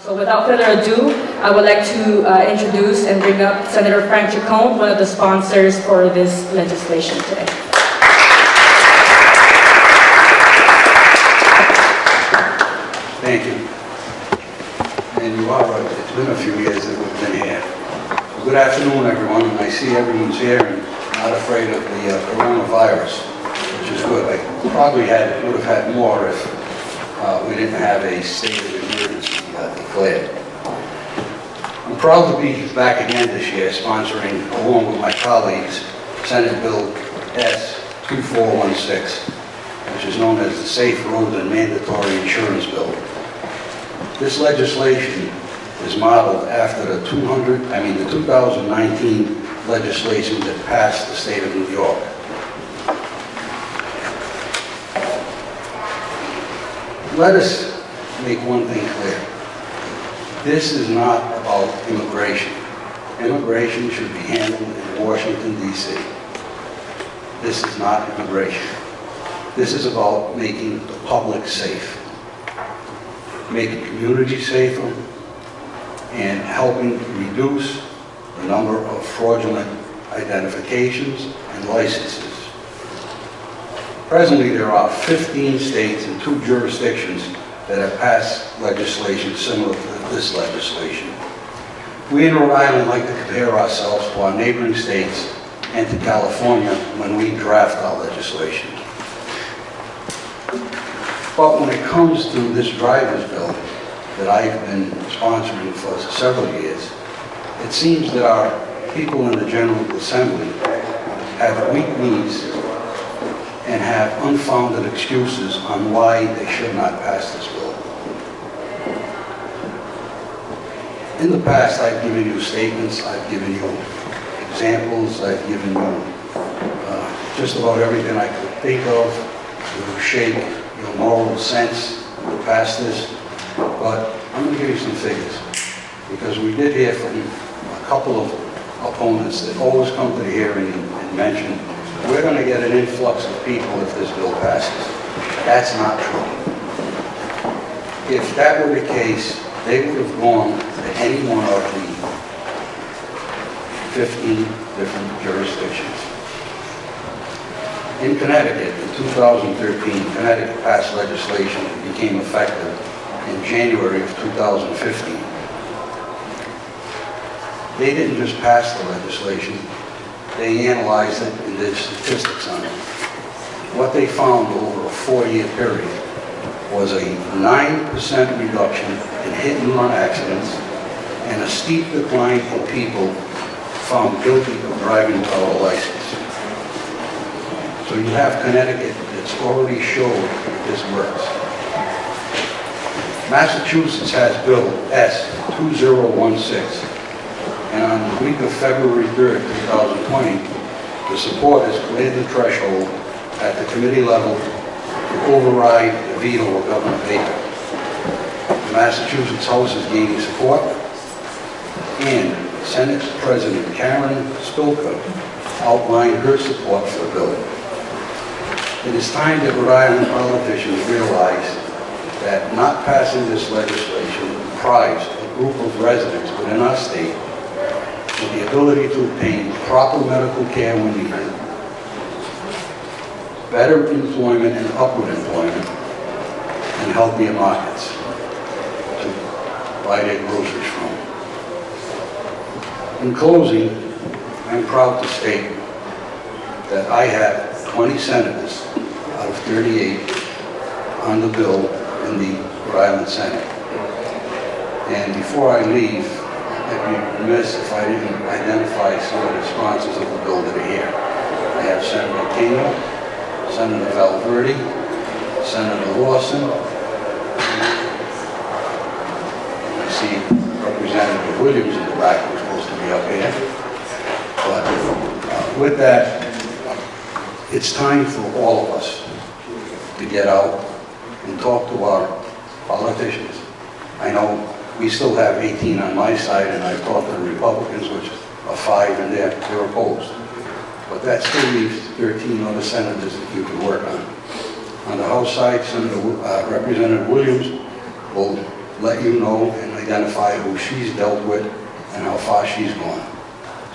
So without further ado, I would like to introduce and bring up Senator Frank Chacon, one of the sponsors for this legislation today. Thank you. And you are right, it's been a few years that we've been here. Good afternoon, everyone, and I see everyone's here and not afraid of the coronavirus, which is good. I probably would have had more if we didn't have a state of emergency declared. I'm proud to be back again this year sponsoring, along with my colleagues, Senate Bill S-2416, which is known as the Safe Roads and Mandatory Insurance Bill. This legislation is modeled after the 2019 legislation that passed the state of New York. Let us make one thing clear. This is not about immigration. Immigration should be handled in Washington, D.C. This is not immigration. This is about making the public safe, making communities safer, and helping reduce the number of fraudulent identifications and licenses. Presently, there are 15 states and 2 jurisdictions that have passed legislation similar to this legislation. We in Rhode Island like to compare ourselves to our neighboring states and to California when we draft our legislation. But when it comes to this driver's bill that I've been sponsoring for several years, it seems that our people in the General Assembly have weak knees and have unfounded excuses on why they should not pass this bill. In the past, I've given you statements, I've given you examples, I've given you just about everything I could think of to shake your moral sense to pass this, but I'm going to give you some figures, because we did hear from a couple of opponents that always come to the hearing and mention, we're going to get an influx of people if this bill passes. That's not true. If that were the case, they would have gone to any one of the 15 different jurisdictions. In Connecticut, in 2013, Connecticut passed legislation that became effective in January of 2015. They didn't just pass the legislation, they analyzed it and did statistics on it. What they found over a 4-year period was a 9% reduction in hit and run accidents and a steep decline in people found guilty of driving without a license. So you have Connecticut that's already showed that this works. Massachusetts has Bill S-2016, and on the week of February 3rd, 2020, the supporters cleared the threshold at the committee level to override the veto of Governor Baker. The Massachusetts House is gaining support, and Senate President Karen Spilka outlined her support for the bill. It is time that Rhode Island politicians realize that not passing this legislation deprives a group of residents within our state of the ability to obtain proper medical care when needed, better employment and upward employment, and healthier markets to buy their groceries from. In closing, I'm proud to state that I have 20 senators out of 38 on the bill in the Rhode Island Senate. And before I leave, I'd be remiss if I didn't identify some of the sponsors of the bill that are here. I have Senator Kano, Senator Valverde, Senator Lawson. I see Representative Williams in the back, who's supposed to be up here. But with that, it's time for all of us to get out and talk to our politicians. I know we still have 18 on my side, and I've talked to the Republicans, which are 5, and they're opposed. But that still leaves 13 other senators that you can work on. On the House side, Representative Williams will let you know, and I identify who she's dealt with and how far she's gone.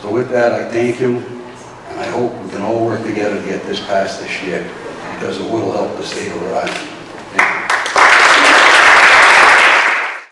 So with that, I thank you, and I hope we can all work together to get this passed this year, because it will help the state of Rhode Island.